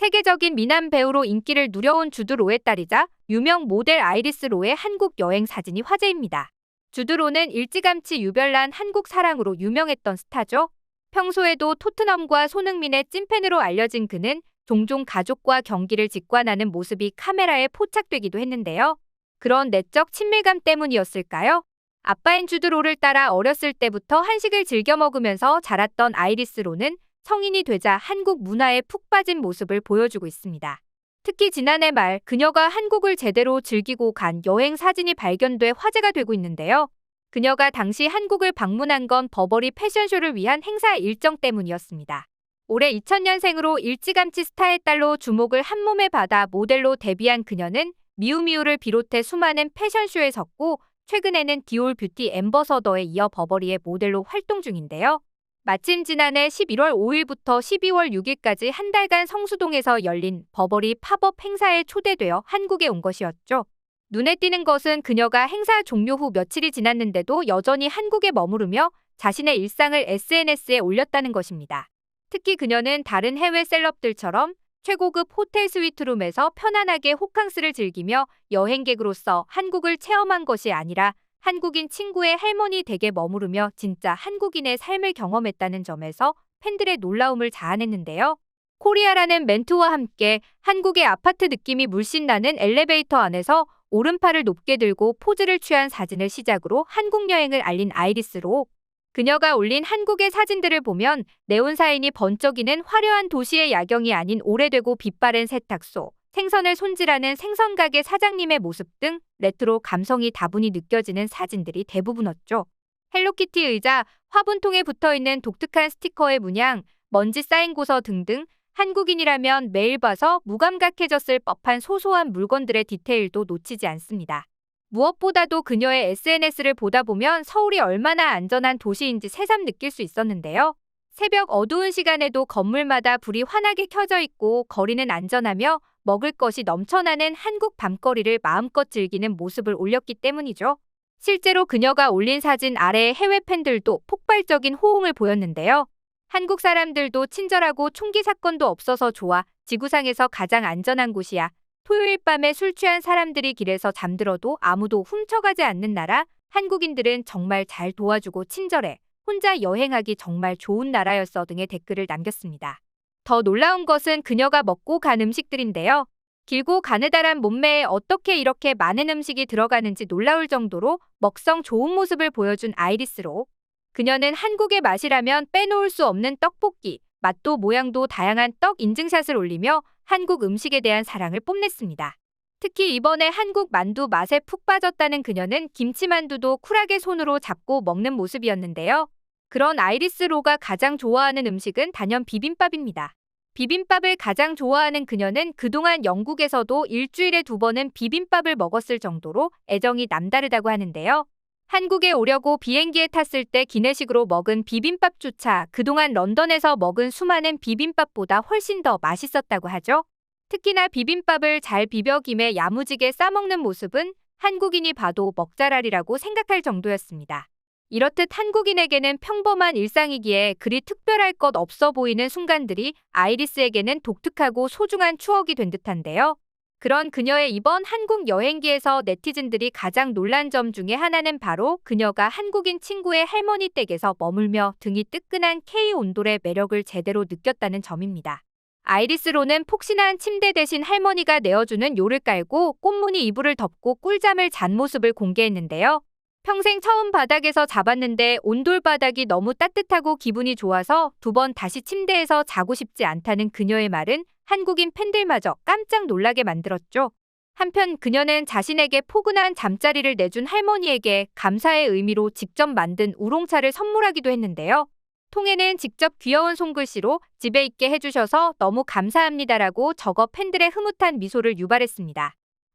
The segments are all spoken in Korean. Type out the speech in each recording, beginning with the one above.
세계적인 미남 배우로 인기를 누려온 주드 로의 딸이자 유명 모델 아이리스 로의 한국 여행 사진이 화제입니다. 주드 로는 일찌감치 유별난 한국 사랑으로 유명했던 스타죠. 평소에도 토트넘과 손흥민의 찐팬으로 알려진 그는 종종 가족과 경기를 직관하는 모습이 카메라에 포착되기도 했는데요. 그런 내적 친밀감 때문이었을까요? 아빠인 주드 로를 따라 어렸을 때부터 한식을 즐겨 먹으면서 자랐던 아이리스 로는 성인이 되자 한국 문화에 푹 빠진 모습을 보여주고 있습니다. 특히 지난해 말 그녀가 한국을 제대로 즐기고 간 여행 사진이 발견돼 화제가 되고 있는데요. 그녀가 당시 한국을 방문한 건 버버리 패션쇼를 위한 행사 일정 때문이었습니다. 올해 2000년생으로 일찌감치 스타의 딸로 주목을 한몸에 받아 모델로 데뷔한 그녀는 미우미우를 비롯해 수많은 패션쇼에 섰고 최근에는 디올 뷰티 앰버서더에 이어 버버리의 모델로 활동 중인데요. 마침 지난해 11월 5일부터 12월 6일까지 한 달간 성수동에서 열린 버버리 팝업 행사에 초대되어 한국에 온 것이었죠. 눈에 띄는 것은 그녀가 행사 종료 후 며칠이 지났는데도 여전히 한국에 머무르며 자신의 일상을 SNS에 올렸다는 것입니다. 특히 그녀는 다른 해외 셀럽들처럼 최고급 호텔 스위트룸에서 편안하게 호캉스를 즐기며 여행객으로서 한국을 체험한 것이 아니라 한국인 친구의 할머니 댁에 머무르며 진짜 한국인의 삶을 경험했다는 점에서 팬들의 놀라움을 자아냈는데요. 코리아라는 멘트와 함께 한국의 아파트 느낌이 물씬 나는 엘리베이터 안에서 오른팔을 높게 들고 포즈를 취한 사진을 시작으로 한국 여행을 알린 아이리스 로. 그녀가 올린 한국의 사진들을 보면 네온사인이 번쩍이는 화려한 도시의 야경이 아닌 오래되고 빛바랜 세탁소, 생선을 손질하는 생선가게 사장님의 모습 등 레트로 감성이 다분히 느껴지는 사진들이 대부분이었죠. 헬로키티 의자, 화분통에 붙어있는 독특한 스티커의 문양, 먼지 쌓인 고서 등등 한국인이라면 매일 봐서 무감각해졌을 법한 소소한 물건들의 디테일도 놓치지 않습니다. 무엇보다도 그녀의 SNS를 보다 보면 서울이 얼마나 안전한 도시인지 새삼 느낄 수 있었는데요. 새벽 어두운 시간에도 건물마다 불이 환하게 켜져 있고 거리는 안전하며 먹을 것이 넘쳐나는 한국 밤거리를 마음껏 즐기는 모습을 올렸기 때문이죠. 실제로 그녀가 올린 사진 아래에 해외 팬들도 폭발적인 호응을 보였는데요. 한국 사람들도 친절하고 총기 사건도 없어서 좋아, 지구상에서 가장 안전한 곳이야, 토요일 밤에 술 취한 사람들이 길에서 잠들어도 아무도 훔쳐가지 않는 나라, 한국인들은 정말 잘 도와주고 친절해, 혼자 여행하기 정말 좋은 나라였어 등의 댓글을 남겼습니다. 더 놀라운 것은 그녀가 먹고 간 음식들인데요. 길고 가느다란 몸매에 어떻게 이렇게 많은 음식이 들어가는지 놀라울 정도로 먹성 좋은 모습을 보여준 아이리스 로. 그녀는 한국의 맛이라면 빼놓을 수 없는 떡볶이, 맛도 모양도 다양한 떡 인증샷을 올리며 한국 음식에 대한 사랑을 뽐냈습니다. 특히 이번에 한국 만두 맛에 푹 빠졌다는 그녀는 김치만두도 쿨하게 손으로 잡고 먹는 모습이었는데요. 그런 아이리스 로가 가장 좋아하는 음식은 단연 비빔밥입니다. 비빔밥을 가장 좋아하는 그녀는 그동안 영국에서도 일주일에 2번은 비빔밥을 먹었을 정도로 애정이 남다르다고 하는데요. 한국에 오려고 비행기에 탔을 때 기내식으로 먹은 비빔밥조차 그동안 런던에서 먹은 수많은 비빔밥보다 훨씬 더 맛있었다고 하죠. 특히나 비빔밥을 잘 비벼 김에 야무지게 싸먹는 모습은 한국인이 봐도 먹자랄이라고 생각할 정도였습니다. 이렇듯 한국인에게는 평범한 일상이기에 그리 특별할 것 없어 보이는 순간들이 아이리스에게는 독특하고 소중한 추억이 된 듯한데요. 그런 그녀의 이번 한국 여행기에서 네티즌들이 가장 놀란 점 중에 하나는 바로 그녀가 한국인 친구의 할머니 댁에서 머물며 등이 뜨끈한 K-온돌의 매력을 제대로 느꼈다는 점입니다. 아이리스 로는 폭신한 침대 대신 할머니가 내어주는 요를 깔고 꽃무늬 이불을 덮고 꿀잠을 잔 모습을 공개했는데요. 평생 처음 바닥에서 자봤는데 온돌 바닥이 너무 따뜻하고 기분이 좋아서 2번 다시 침대에서 자고 싶지 않다는 그녀의 말은 한국인 팬들마저 깜짝 놀라게 만들었죠. 한편 그녀는 자신에게 포근한 잠자리를 내준 할머니에게 감사의 의미로 직접 만든 우롱차를 선물하기도 했는데요. 통에는 직접 귀여운 손글씨로 집에 있게 해주셔서 너무 감사합니다라고 적어 팬들의 흐뭇한 미소를 유발했습니다.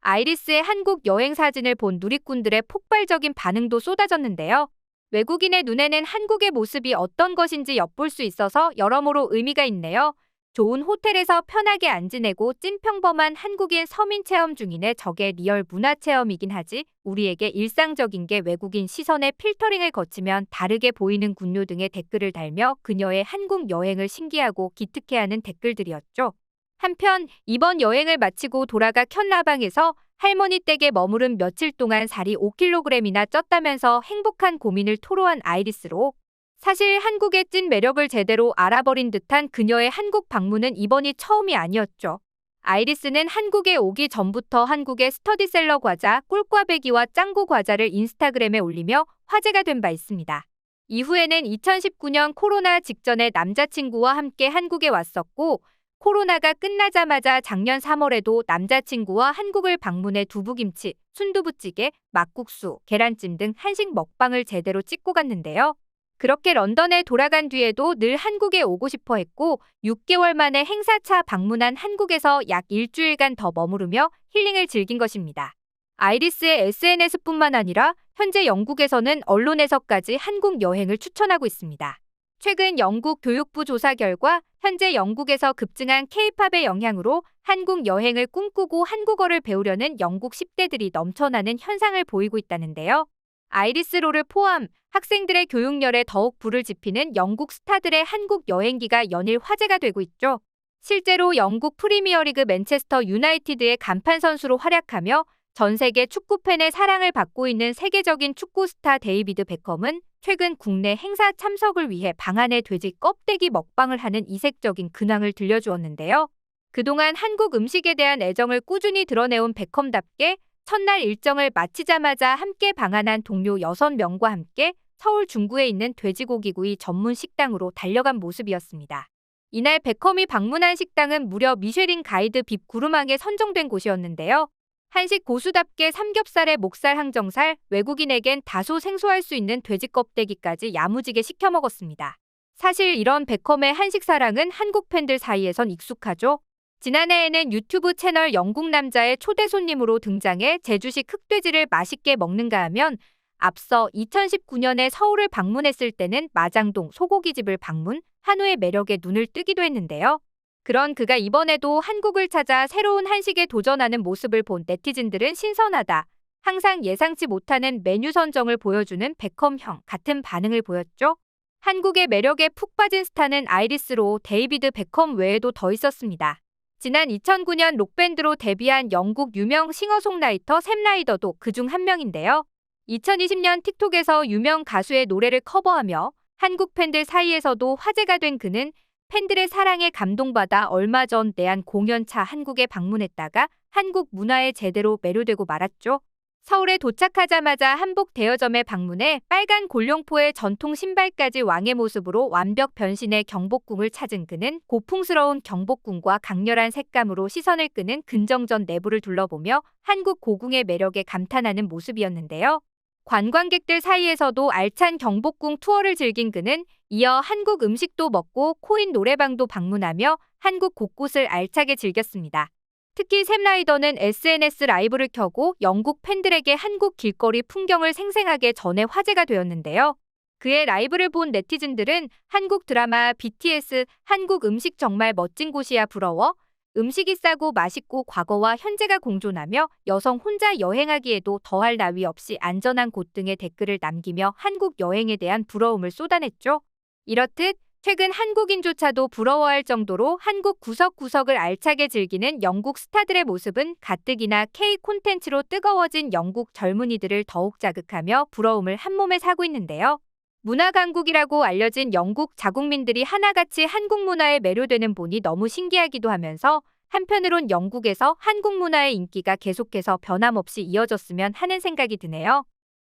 아이리스의 한국 여행 사진을 본 누리꾼들의 폭발적인 반응도 쏟아졌는데요. 외국인의 눈에는 한국의 모습이 어떤 것인지 엿볼 수 있어서 여러모로 의미가 있네요. 좋은 호텔에서 편하게 안 지내고 찐평범한 한국인 서민 체험 중이네. 저게 리얼 문화 체험이긴 하지. 우리에게 일상적인 게 외국인 시선의 필터링을 거치면 다르게 보이는군요 등의 댓글을 달며 그녀의 한국 여행을 신기하고 기특해하는 댓글들이었죠. 한편 이번 여행을 마치고 돌아가 켠라방에서 할머니 댁에 머무른 며칠 동안 살이 5kg이나 쪘다면서 행복한 고민을 토로한 아이리스로. 사실 한국의 찐 매력을 제대로 알아버린 듯한 그녀의 한국 방문은 이번이 처음이 아니었죠. 아이리스는 한국에 오기 전부터 한국의 스터디셀러 과자 꿀꽈배기와 짱구 과자를 인스타그램에 올리며 화제가 된 바 있습니다. 이후에는 2019년 코로나 직전에 남자친구와 함께 한국에 왔었고, 코로나가 끝나자마자 작년 3월에도 남자친구와 한국을 방문해 두부김치, 순두부찌개, 막국수, 계란찜 등 한식 먹방을 제대로 찍고 갔는데요. 그렇게 런던에 돌아간 뒤에도 늘 한국에 오고 싶어 했고 6개월 만에 행사차 방문한 한국에서 약 일주일간 더 머무르며 힐링을 즐긴 것입니다. 아이리스의 SNS뿐만 아니라 현재 영국에서는 언론에서까지 한국 여행을 추천하고 있습니다. 최근 영국 교육부 조사 결과 현재 영국에서 급증한 K-팝의 영향으로 한국 여행을 꿈꾸고 한국어를 배우려는 영국 10대들이 넘쳐나는 현상을 보이고 있다는데요. 아이리스 로를 포함 학생들의 교육열에 더욱 불을 지피는 영국 스타들의 한국 여행기가 연일 화제가 되고 있죠. 실제로 영국 프리미어리그 맨체스터 유나이티드의 간판 선수로 활약하며 전 세계 축구팬의 사랑을 받고 있는 세계적인 축구 스타 데이비드 베컴은 최근 국내 행사 참석을 위해 방 안에 돼지 껍데기 먹방을 하는 이색적인 근황을 들려주었는데요. 그동안 한국 음식에 대한 애정을 꾸준히 드러내온 베컴답게 첫날 일정을 마치자마자 함께 방한한 동료 6명과 함께 서울 중구에 있는 돼지고기구이 전문 식당으로 달려간 모습이었습니다. 이날 베컴이 방문한 식당은 무려 미쉐린 가이드 빕 구루망에 선정된 곳이었는데요. 한식 고수답게 삼겹살에 목살 항정살, 외국인에겐 다소 생소할 수 있는 돼지 껍데기까지 야무지게 시켜 먹었습니다. 사실 이런 베컴의 한식 사랑은 한국 팬들 사이에선 익숙하죠. 지난해에는 유튜브 채널 영국 남자의 초대 손님으로 등장해 제주식 흑돼지를 맛있게 먹는가 하면 앞서 2019년에 서울을 방문했을 때는 마장동 소고기집을 방문, 한우의 매력에 눈을 뜨기도 했는데요. 그런 그가 이번에도 한국을 찾아 새로운 한식에 도전하는 모습을 본 네티즌들은 신선하다. 항상 예상치 못하는 메뉴 선정을 보여주는 베컴 형 같은 반응을 보였죠. 한국의 매력에 푹 빠진 스타는 아이리스 로, 데이비드 베컴 외에도 더 있었습니다. 지난 2009년 록밴드로 데뷔한 영국 유명 싱어송라이터 샘 라이더도 그중 한 명인데요. 2020년 틱톡에서 유명 가수의 노래를 커버하며 한국 팬들 사이에서도 화제가 된 그는 팬들의 사랑에 감동받아 얼마 전 내한 공연차 한국에 방문했다가 한국 문화에 제대로 매료되고 말았죠. 서울에 도착하자마자 한복 대여점에 방문해 빨간 골룡포의 전통 신발까지 왕의 모습으로 완벽 변신해 경복궁을 찾은 그는 고풍스러운 경복궁과 강렬한 색감으로 시선을 끄는 근정전 내부를 둘러보며 한국 고궁의 매력에 감탄하는 모습이었는데요. 관광객들 사이에서도 알찬 경복궁 투어를 즐긴 그는 이어 한국 음식도 먹고 코인 노래방도 방문하며 한국 곳곳을 알차게 즐겼습니다. 특히 샘 라이더는 SNS 라이브를 켜고 영국 팬들에게 한국 길거리 풍경을 생생하게 전해 화제가 되었는데요. 그의 라이브를 본 네티즌들은 한국 드라마 BTS, 한국 음식 정말 멋진 곳이야 부러워, 음식이 싸고 맛있고 과거와 현재가 공존하며 여성 혼자 여행하기에도 더할 나위 없이 안전한 곳 등의 댓글을 남기며 한국 여행에 대한 부러움을 쏟아냈죠. 이렇듯 최근 한국인조차도 부러워할 정도로 한국 구석구석을 알차게 즐기는 영국 스타들의 모습은 가뜩이나 K 콘텐츠로 뜨거워진 영국 젊은이들을 더욱 자극하며 부러움을 한몸에 사고 있는데요. 문화 강국이라고 알려진 영국 자국민들이 하나같이 한국 문화에 매료되는 보니 너무 신기하기도 하면서 한편으론 영국에서 한국 문화의 인기가 계속해서 변함없이 이어졌으면 하는 생각이 드네요.